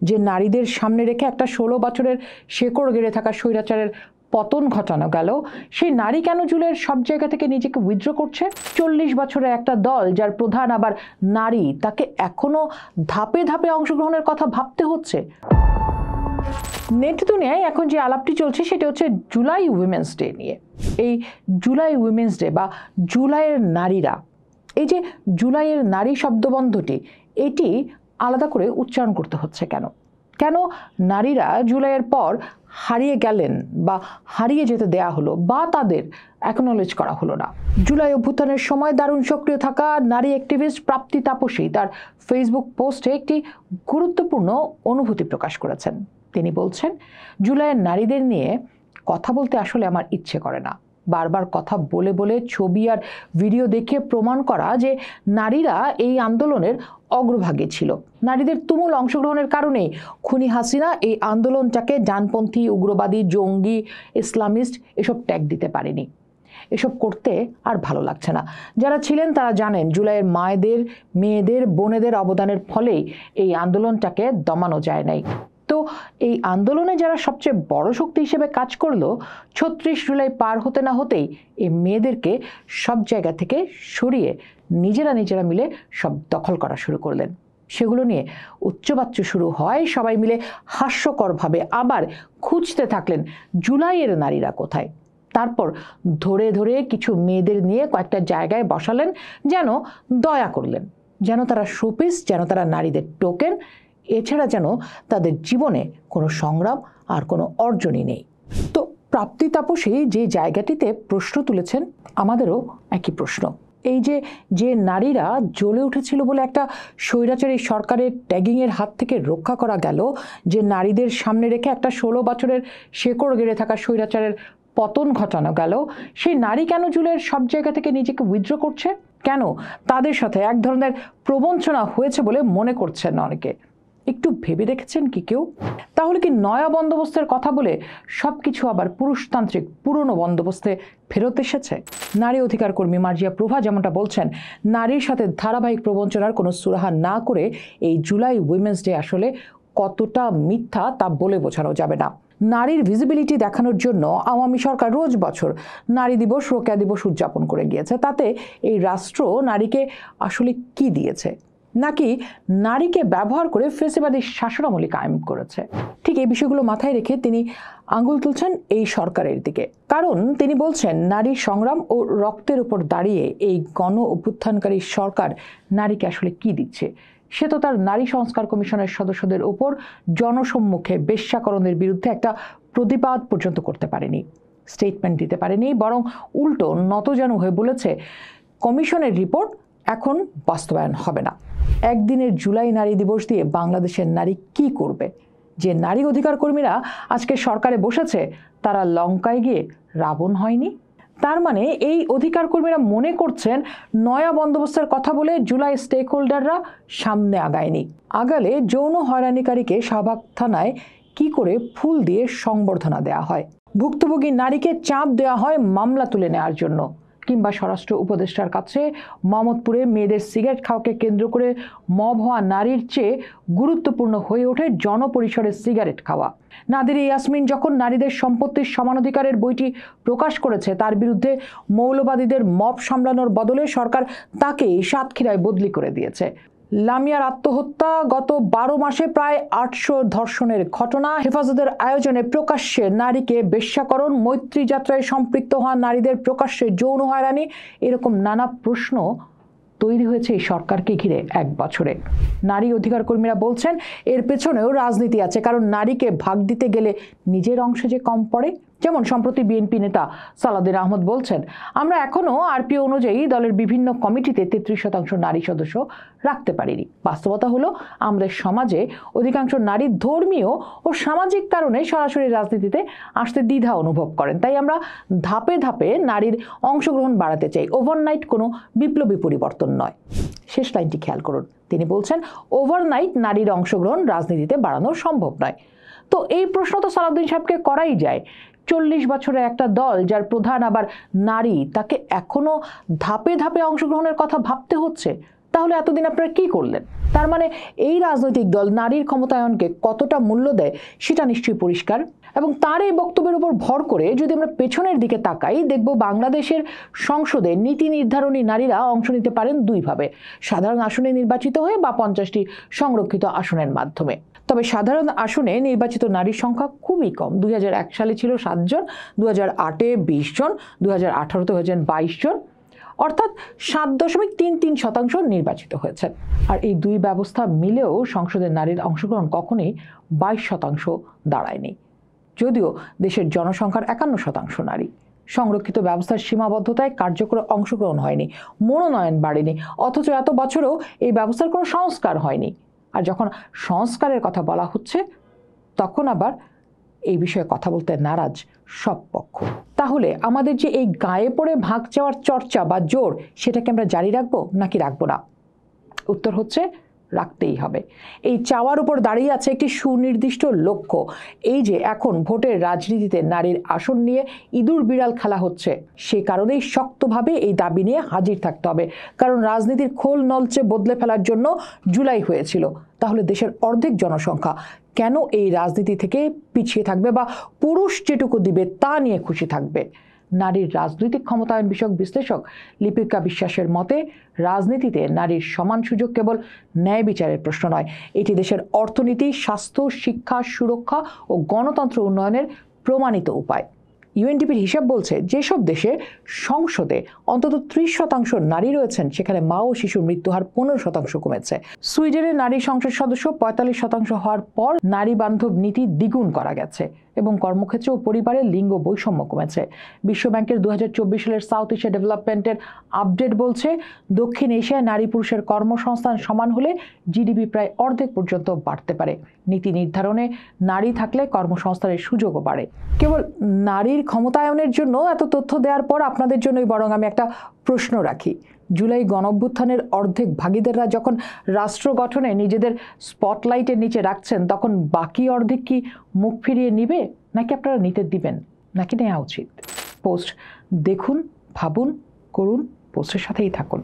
যে নারীদের সামনে রেখে একটা 16 বছরের শেকড় গেড়ে থাকা স্বৈরাচারের পতন ঘটানো গেল, সেই নারী কেন জুলাইয়ের সব জায়গা থেকে নিজেকে উইথড্র করছে? 40 বছরের একটা দল যার প্রধান আবার নারী, তাকে এখনো ধাপে ধাপে অংশগ্রহণের কথা ভাবতে হচ্ছে। নেট দুনিয়ায় এখন যে আলাপটি চলছে সেটা হচ্ছে জুলাই উইমেন্স ডে নিয়ে। এই জুলাই উইমেন্স ডে বা জুলাইয়ের নারীরা, এই যে জুলাইয়ের নারী শব্দবন্ধটি, এটি আলাদা করে উচ্চারণ করতে হচ্ছে কেন? কেন নারীরা জুলাইয়ের পর হারিয়ে গেলেন বা হারিয়ে যেতে দেয়া হলো বা তাদের অ্যাকনোলেজ করা হলো না? জুলাই অভ্যুত্থানের সময় দারুণ সক্রিয় থাকা নারী অ্যাক্টিভিস্ট প্রাপ্তি তাপসী তার ফেসবুক পোস্টে একটি গুরুত্বপূর্ণ অনুভূতি প্রকাশ করেছেন। তিনি বলছেন, জুলাইয়ের নারীদের নিয়ে কথা বলতে আসলে আমার ইচ্ছে করে না। বারবার কথা বলে বলে ছবি আর ভিডিও দেখে প্রমাণ করা যে নারীরা এই আন্দোলনের অগ্রভাগে ছিল। নারীদের তুমুল অংশগ্রহণের কারণেই খুনি হাসিনা এই আন্দোলনটাকে ডানপন্থী, উগ্রবাদী, জঙ্গি, ইসলামিস্ট এসব ট্যাগ দিতে পারেনি। এসব করতে আর ভালো লাগছে না। যারা ছিলেন তারা জানেন জুলাইয়ের মায়েদের, মেয়েদের, বোনেদের অবদানের ফলেই এই আন্দোলনটাকে দমানো যায় নাই। তো এই আন্দোলনে যারা সবচেয়ে বড় শক্তি হিসেবে কাজ করলো, 36 জুলাই পার হতে না হতেই এই মেয়েদেরকে সব জায়গা থেকে সরিয়ে নিজেরা মিলে সব দখল করা শুরু করলেন। সেগুলো নিয়ে উচ্চবাচ্য শুরু হয়, সবাই মিলে হাস্যকরভাবে আবার খুঁজতে থাকলেন জুলাইয়ের নারীরা কোথায়। তারপর ধরে ধরে কিছু মেয়েদের নিয়ে কয়েকটা জায়গায় বসালেন, যেন দয়া করলেন, যেন তারা শোপিস, যেন তারা নারীদের টোকেন, এছাড়া যেন তাদের জীবনে কোনো সংগ্রাম আর কোনো অর্জনই নেই। তো প্রাপ্তি তাপসী যে জায়গাটিতে প্রশ্ন তুলেছেন, আমাদেরও একই প্রশ্ন। এই যে নারীরা জ্বলে উঠেছিল বলে একটা স্বৈরাচারী সরকারের ট্যাগিংয়ের হাত থেকে রক্ষা করা গেল, যে নারীদের সামনে রেখে একটা 16 বছরের শেকড় গেড়ে থাকা স্বৈরাচারের পতন ঘটানো গেল, সেই নারী কেন জুলাইয়ের সব জায়গা থেকে নিজেকে উইথড্র করছে? কেন তাদের সাথে এক ধরনের প্রবঞ্চনা হয়েছে বলে মনে করছেন অনেকে? একটু ভেবে দেখেছেন কি কেউ? তাহলে কি নয়া বন্দোবস্তের কথা বলে সবকিছু আবার পুরুষতান্ত্রিক পুরনো বন্দোবস্তে ফেরত এসেছে? নারী অধিকার কর্মী মার্জিয়া প্রভা যেমনটা বলছেন, নারীর সাথে ধারাবাহিক প্রবঞ্চনার কোনো সুরাহা না করে এই জুলাই উইমেন্স ডে আসলে কতটা মিথ্যা তা বলে বোঝানো যাবে না। নারীর ভিজিবিলিটি দেখানোর জন্য আওয়ামী সরকার রোজ বছর নারী দিবস, রোকেয়া দিবস উদযাপন করে গিয়েছে। তাতে এই রাষ্ট্র নারীকে আসলে কি দিয়েছে? নাকি নারীকে ব্যবহার করে ফেসিবাদী শাসনামলী কায়েম করেছে? ঠিক এই বিষয়গুলো মাথায় রেখে তিনি আঙুল তুলছেন এই সরকারের দিকে। কারণ তিনি বলছেন, নারীর সংগ্রাম ও রক্তের উপর দাঁড়িয়ে এই গণ অভ্যুত্থানকারী সরকার নারীকে আসলে কি দিচ্ছে? সে তো তার নারী সংস্কার কমিশনের সদস্যদের উপর জনসম্মুখে বেশ্যাকরণের বিরুদ্ধে একটা প্রতিবাদ পর্যন্ত করতে পারেনি, স্টেটমেন্ট দিতে পারেনি, বরং উল্টো নতজানু হয়ে বলেছে কমিশনের রিপোর্ট এখন বাস্তবায়ন হবে না। একদিনের জুলাই নারী দিবস দিয়ে বাংলাদেশের নারী কি করবে? যে নারী অধিকার কর্মীরা আজকে সরকারে বসেছে, তারা লঙ্কায় গিয়ে রাবণ হয়নি? তার মানে এই অধিকার কর্মীরা মনে করছেন নয়া বন্দোবস্তের কথা বলে জুলাই স্টেক হোল্ডাররা সামনে আগায়নি। আগালে যৌন হয়রানিকারীকে শাহবাগ থানায় কি করে ফুল দিয়ে সংবর্ধনা দেওয়া হয়, ভুক্তভোগী নারীকে চাপ দেওয়া হয় মামলা তুলে নেওয়ার জন্য, কিংবা স্বরাষ্ট্র উপদেষ্টার কাছে মোহাম্মদপুরে মেয়েদের সিগারেট খাওয়াকে কেন্দ্র করে মব হওয়া নারীর চেয়ে গুরুত্বপূর্ণ হয়ে ওঠে জনপরিসরে সিগারেট খাওয়া। নাদিরা ইয়াসমিন যখন নারীদের সম্পত্তির সমানাধিকারের বইটি প্রকাশ করেছে, তার বিরুদ্ধে মৌলবাদীদের মব সামলানোর বদলে সরকার তাকে সাতক্ষীরায় বদলি করে দিয়েছে। লামিয়ার আত্মহত্যা, গত 12 মাসে প্রায় 800 ধর্ষণের ঘটনা, হেফাজতের আয়োজনে প্রকাশ্যে নারীকে বেশ্যাকরণ, মৈত্রী যাত্রায় সম্পৃক্ত হওয়া নারীদের প্রকাশ্যে যৌন হয়রানি, এরকম নানা প্রশ্ন তৈরি হয়েছে এই সরকারকে ঘিরে 1 বছরে। নারী অধিকার কর্মীরা বলছেন এর পেছনেও রাজনীতি আছে, কারণ নারীকে ভাগ দিতে গেলে নিজের অংশে যে কম পড়ে। যেমন সম্প্রতি বিএনপি নেতা সালাউদ্দিন আহমদ বলছেন, আমরা এখনো আরপিও অনুযায়ী দলের বিভিন্ন কমিটিতে 33% নারী সদস্য রাখতে পারিনি। বাস্তবতা হলো আমাদের সমাজে অধিকাংশ নারী ধর্মীয় ও সামাজিক কারণে সরাসরি রাজনীতিতে আসতে দ্বিধা অনুভব করেন। তাই আমরা ধাপে ধাপে নারীর অংশগ্রহণ বাড়াতে চাই, ওভারনাইট কোনো বিপ্লবী পরিবর্তন নয়। শেষ লাইনটি খেয়াল করুন, তিনি বলছেন ওভারনাইট নারীর অংশগ্রহণ রাজনীতিতে বাড়ানো সম্ভব নয়। তো এই প্রশ্ন তো সালাউদ্দিন সাহেবকে করাই যায়। 40 বছরের একটা দল যার প্রধান আবার নারী, তাকে এখনো ধাপে ধাপে অংশগ্রহণের কথা ভাবতে হচ্ছে। তাহলে এতদিন আপনারা কি করলেন? তার মানে এই রাজনৈতিক দল নারীর ক্ষমতায়নকে কতটা মূল্য দেয় সেটা নিশ্চয়ই পরিষ্কার। এবং তার এই বক্তব্যের উপর ভর করে যদি আমরা পেছনের দিকে তাকাই, দেখব বাংলাদেশের সংসদে নীতি নির্ধারণী নারীরা অংশ নিতে পারেন দুইভাবে, সাধারণ আসনে নির্বাচিত হয়ে বা 50টি সংরক্ষিত আসনের মাধ্যমে। তবে সাধারণ আসনে নির্বাচিত নারীর সংখ্যা খুবই কম। 2001 সালে ছিল 7 জন, 2008-এ 20 জন, 2018-তে হয়েছেন 22 জন, অর্থাৎ 7.33% নির্বাচিত হয়েছেন। আর এই দুই ব্যবস্থা মিলেও সংসদে নারীর অংশগ্রহণ কখনোই 22% দাঁড়ায়নি, যদিও দেশের জনসংখ্যার 51% নারী। সংরক্ষিত ব্যবস্থার সীমাবদ্ধতায় কার্যকর অংশগ্রহণ হয়নি, মনোনয়ন বাড়েনি, অথচ এত বছরেও এই ব্যবস্থার কোনো সংস্কার হয়নি। আর যখন সংস্কারের কথা বলা হচ্ছে তখন আবার এই বিষয়ে কথা বলতে নারাজ সব পক্ষ। তাহলে আমাদের যে এই গায়ে পড়ে ভাগ চাওয়ার চর্চা বা জোর, সেটাকে আমরা জারি রাখবো নাকি রাখবো না? উত্তর হচ্ছে রাখতেই হবে। এই চাওয়ার উপর দাঁড়িয়ে আছে একটি সুনির্দিষ্ট লক্ষ্য, এই যে এখন ভোটের রাজনীতিতে নারীর আসন নিয়ে ইঁদুর বিড়াল খেলা হচ্ছে। সে কারণেই শক্তভাবে এই দাবি নিয়ে হাজির থাকতে হবে, কারণ রাজনীতির খোল নলচে বদলে ফেলার জন্য জুলাই হয়েছিল। তাহলে দেশের অর্ধেক জনসংখ্যা কেন এই রাজনীতি থেকে পিছিয়ে থাকবে বা পুরুষ যেটুকু দিবে তা নিয়ে খুশি থাকবে? নারীর রাজনৈতিক ক্ষমতায়ন বিষয়ক বিশ্লেষক লিপিকা বিশ্বাসের মতে, রাজনীতিতে নারীর সমান সুযোগ কেবল ন্যায় বিচারের প্রশ্ন নয়, এটি দেশের অর্থনীতি, স্বাস্থ্য, শিক্ষা, সুরক্ষা ও গণতন্ত্র উন্নয়নের প্রমাণিত উপায়। ইউএনডিপির হিসাব বলছে, যেসব দেশে সংসদে অন্তত 30% নারী রয়েছেন সেখানে মা ও শিশুর মৃত্যুহার 15% কমেছে। সুইডেনের নারী সংসদ সদস্য 45% হওয়ার পর নারী বান্ধব নীতি দ্বিগুণ করা গেছে এবং কর্মক্ষেত্র ও পরিবারের লিঙ্গ বৈষম্য কমেছে। বিশ্বব্যাংকের 2024 সালের সাউথ এশিয়া ডেভেলপমেন্টের আপডেট বলছে, দক্ষিণ এশিয়ায় নারী পুরুষের কর্মসংস্থান সমান হলে জিডিপি প্রায় অর্ধেক পর্যন্ত বাড়তে পারে। নীতি নির্ধারণে নারী থাকলে কর্মসংস্থানের সুযোগও বাড়ে। কেবল নারীর ক্ষমতায়নের জন্য এত তথ্য দেওয়ার পর আপনাদের জন্যই বরং আমি একটা প্রশ্ন রাখি। জুলাই গণঅভ্যুত্থানের অর্ধেক ভাগীদাররা যখন রাষ্ট্র গঠনে নিজেদের স্পটলাইটের নিচে রাখছেন, তখন বাকি অর্ধেক কি মুখ ফিরিয়ে নিবে, নাকি আপনারা নিতে দিবেন, নাকি নেওয়া উচিত? পোস্ট দেখুন, ভাবুন, করুন, পোস্টের সাথেই থাকুন।